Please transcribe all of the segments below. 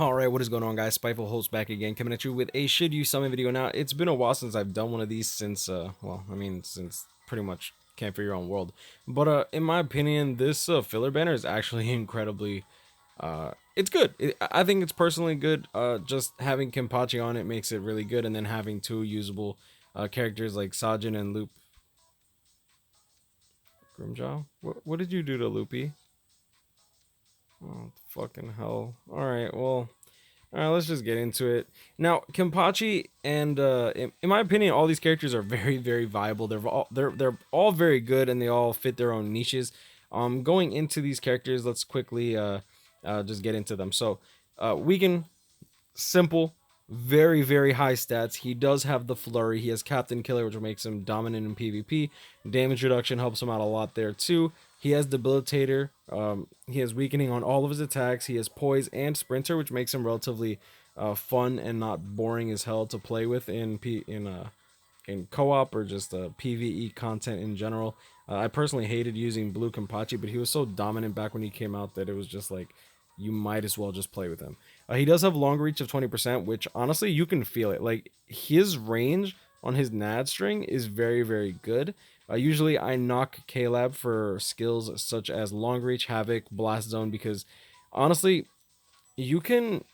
Alright, what is going on, guys? SpitefulHopes back again, coming at you with a should you summon video. Now, it's been a while since I've done one of these since, since pretty much Can't Fear Your Own World. But, in my opinion, this filler banner is actually incredibly, it's good. I think it's personally good. Just having Kenpachi on it makes it really good, and then having two usable characters like Sajin and Grimjaw? What did you do to Lupy? Oh, fucking hell. Alright, well... Alright, let's just get into it. Now, Kenpachi and in my opinion, all these characters are very, very viable. They're all very good, and they all fit their own niches. Going into these characters, let's quickly just get into them. So, Weaken, simple, very, very high stats. He does have the flurry. He has Captain Killer, which makes him dominant in PvP. Damage reduction helps him out a lot there too. He has Debilitator. He has weakening on all of his attacks. He has Poise and Sprinter, which makes him relatively fun and not boring as hell to play with in co-op or just PvE content in general. I personally hated using Blue Kenpachi, but he was so dominant back when he came out that it was just like you might as well just play with him. He does have long reach of 20%, which honestly you can feel it. Like his range on his NAD string is very, very good. Usually I knock Klab for skills such as long reach, havoc, blast zone, because honestly you can,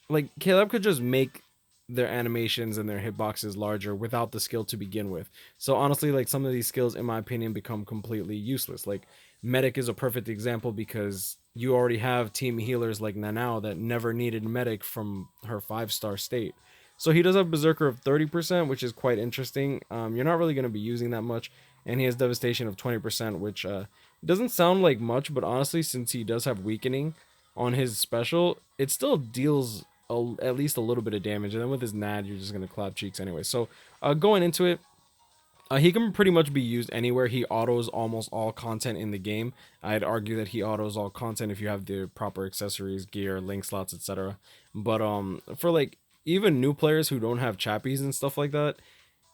like, Caleb could just make their animations and their hitboxes larger without the skill to begin with. So honestly, like, some of these skills, in my opinion, become completely useless. Like, Medic is a perfect example because you already have team healers like Nanao that never needed Medic from her 5-star state. So he does have Berserker of 30%, which is quite interesting. You're not really going to be using that much. And he has Devastation of 20%, which doesn't sound like much, but honestly, since he does have Weakening on his special, it still deals at least a little bit of damage, and then with his NAD, you're just gonna clap cheeks anyway. So going into it, he can pretty much be used anywhere. He autos almost all content in the game. I'd argue that he autos all content if you have the proper accessories, gear, link slots, etc. But for like even new players who don't have chappies and stuff like that,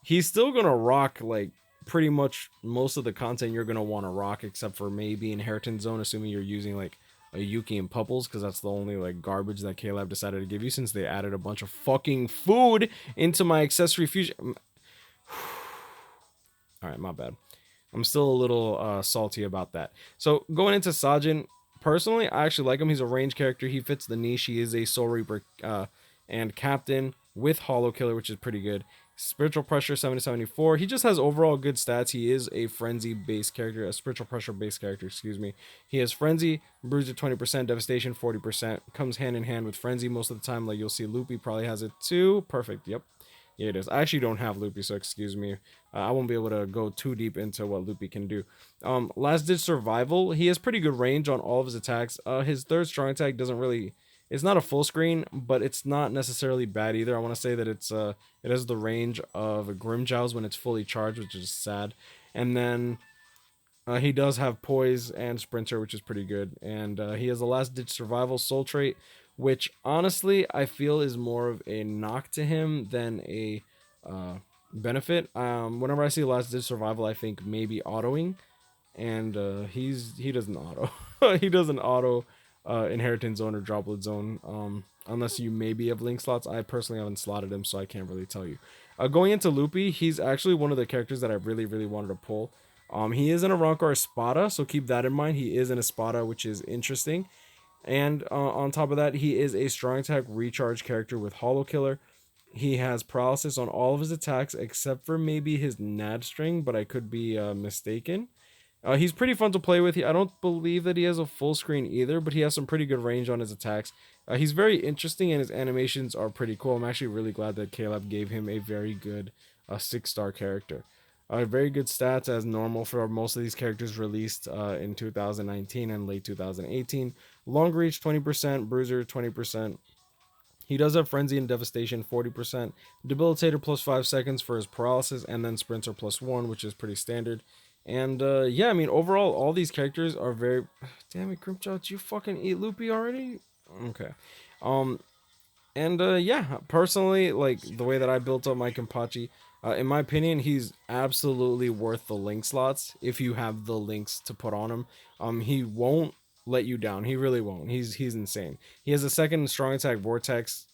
he's still gonna rock like pretty much most of the content you're gonna want to rock, except for maybe Inheritance Zone, assuming you're using like a Yuki and Pupples, because that's the only like garbage that Caleb decided to give you since they added a bunch of fucking food into my accessory fusion. All right, my bad. I'm still a little salty about that. So going into Sajin, personally, I actually like him. He's a range character. He fits the niche. He is a Soul Reaper and Captain with Hollow Killer, which is pretty good. Spiritual Pressure 7 to 74. He just has overall good stats. He is a Frenzy based character, a Spiritual Pressure based character, excuse me. He has Frenzy, Bruiser 20%, Devastation 40%. Comes hand in hand with Frenzy most of the time. Like you'll see Loopy probably has it too. Perfect. Yep. Yeah, it is. I actually don't have Loopy, so excuse me. I won't be able to go too deep into what Loopy can do. Last Ditch Survival. He has pretty good range on all of his attacks. His third strong attack doesn't really... It's not a full screen, but it's not necessarily bad either. I want to say that it has the range of Grimjow's when it's fully charged, which is sad. And then he does have Poise and Sprinter, which is pretty good. And he has the Last Ditch Survival Soul trait, which honestly I feel is more of a knock to him than a benefit. Whenever I see Last Ditch Survival, I think maybe autoing, and he doesn't auto. He doesn't auto Inheritance Zone or Droplet Zone, unless you maybe have link slots. I personally haven't slotted him, so I can't really tell you. Going into Loopy, he's actually one of the characters that I really, really wanted to pull. He is in a Rancor Espada, so keep that in mind. He is in Espada, which is interesting. And on top of that, he is a strong attack recharge character with Hollow Killer. He has paralysis on all of his attacks except for maybe his NAD string, but I could be mistaken. He's pretty fun to play with. I don't believe that he has a full screen either, but he has some pretty good range on his attacks. He's very interesting, and his animations are pretty cool. I'm actually really glad that Caleb gave him a very good 6-star character. Very good stats as normal for most of these characters released in 2019 and late 2018. Long reach 20%, Bruiser 20%. He does have Frenzy and Devastation 40%, Debilitator plus 5 seconds for his paralysis, and then Sprinter plus 1, which is pretty standard. And yeah, I mean, overall, all these characters are very... Damn it, Grimjaw, did you fucking eat Loopy already? Okay. And yeah, personally, like, the way that I built up my Kenpachi, in my opinion, he's absolutely worth the link slots if you have the links to put on him. He won't let you down. He really won't. He's insane. He has a second strong attack vortex,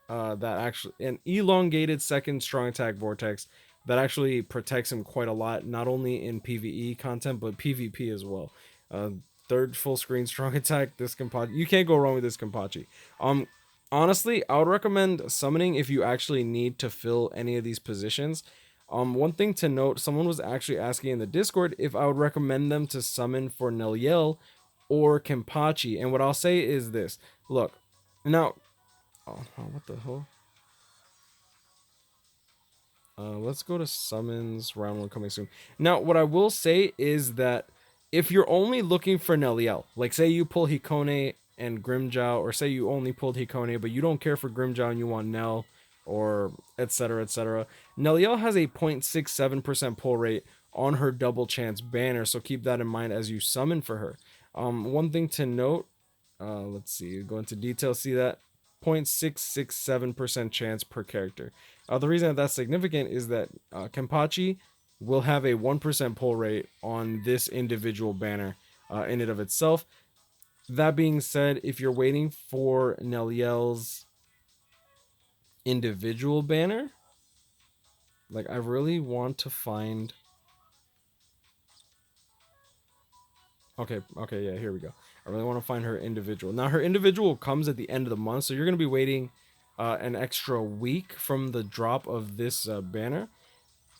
that actually an elongated second strong attack vortex that actually protects him quite a lot, not only in PvE content but PvP as well. Uh, Third full screen strong attack. This Kenpachi, you can't go wrong with this Kenpachi. Um, Honestly, I would recommend summoning if you actually need to fill any of these positions. One thing to note, someone was actually asking in the Discord if I would recommend them to summon for Nelliel or Kenpachi. And what I'll say is this. Look, now, what the hell? Let's go to summons, round one coming soon. Now, what I will say is that if you're only looking for Nelliel, like say you pull Hikone and Grimjow, or say you only pulled Hikone, but you don't care for Grimjow and you want Nell, or etc. etc. Nelliel has a 0.67% pull rate on her double chance banner, so keep that in mind as you summon for her. One thing to note, let's see, go into detail, see that 0.667% chance per character. The reason that that's significant is that Kenpachi will have a 1% pull rate on this individual banner in and of itself. That being said, if you're waiting for Nelliel's individual banner, like I really want to find. Okay, yeah, here we go. I really want to find her individual. Now, her individual comes at the end of the month, so you're going to be waiting an extra week from the drop of this banner,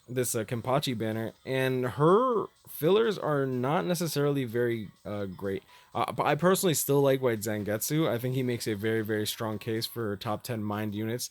this Kenpachi banner, and her fillers are not necessarily very great. But I personally still like White Zangetsu. I think he makes a very, very strong case for top 10 mind units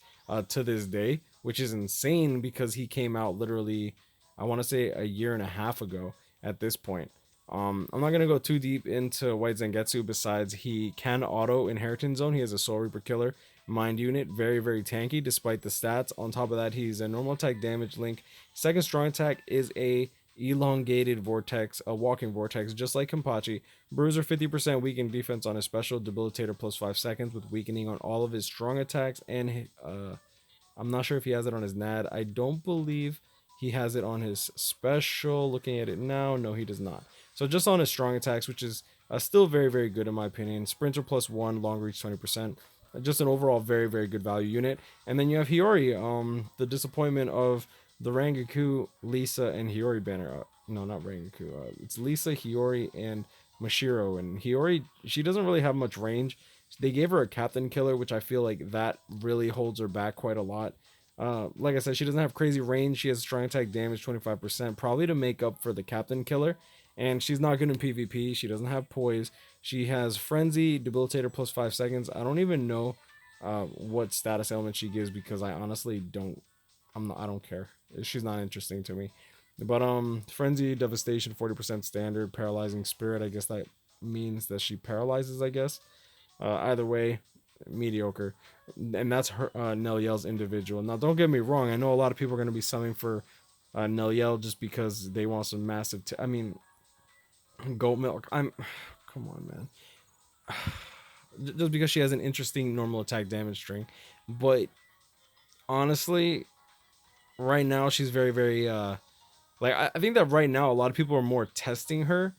to this day, which is insane because he came out literally, I want to say, a year and a half ago at this point. I'm not going to go too deep into White Zangetsu besides he can auto Inheritance Zone. He has a Soul Reaper Killer mind unit, very, very tanky despite the stats. On top of that, he's a normal attack damage link. Second strong attack is a elongated vortex, a walking vortex, just like Kenpachi. Bruiser 50% weakened defense on his special, debilitator plus 5 seconds with weakening on all of his strong attacks, and I'm not sure if he has it on his NAD. I don't believe he has it on his special. Looking at it now, no, he does not. So just on his strong attacks, which is still very, very good in my opinion. Sprinter plus 1, long reach 20%. Just an overall very, very good value unit. And then you have Hiyori, the disappointment of the Rangaku, Lisa, and Hiyori banner. No, not Rangaku. It's Lisa, Hiyori, and Mashiro. And Hiyori, she doesn't really have much range. They gave her a Captain Killer, which I feel like that really holds her back quite a lot. Like I said, she doesn't have crazy range. She has strong attack damage 25%, probably to make up for the Captain Killer. And she's not good in PvP. She doesn't have poise. She has Frenzy, Debilitator plus 5 seconds. I don't even know what status element she gives because I honestly don't. I don't care. She's not interesting to me. But Frenzy, Devastation, 40% standard, Paralyzing Spirit. I guess that means that she paralyzes. I guess. Either way, mediocre. And that's her Nelliel's individual. Now, don't get me wrong. I know a lot of people are going to be summoning for Nelliel just because they want some massive. I mean, goat milk. Come on, man. Just because she has an interesting normal attack damage string, but honestly, right now she's very, very like I think that right now a lot of people are more testing her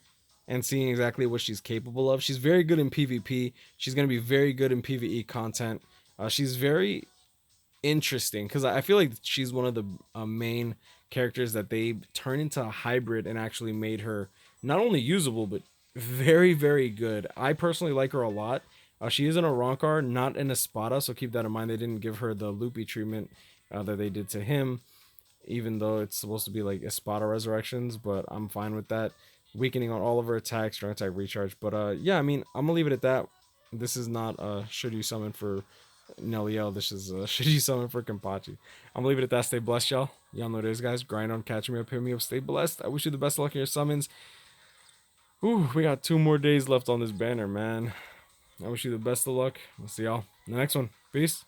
and seeing exactly what she's capable of. She's very good in PvP. She's gonna be very good in PvE content. She's very interesting because I feel like she's one of the main characters that they turned into a hybrid and actually made her not only usable but very, very good. I personally like her a lot. She is in a Ronkar, not in a Espada, so keep that in mind. They didn't give her the Lupy treatment that they did to him, even though it's supposed to be like Espada resurrections, but I'm fine with that. Weakening on all of her attacks, strong attack recharge. But yeah, I mean, I'm gonna leave it at that. This is not should you summon for Nelliel. This is should you summon for Kenpachi. I'm gonna leave it at that. Stay blessed, y'all. Y'all know it is, guys. Grind on, catch me up, hit me up. Stay blessed. I wish you the best of luck in your summons. Ooh, we got 2 more days left on this banner, man. I wish you the best of luck. I'll see y'all in the next one. Peace.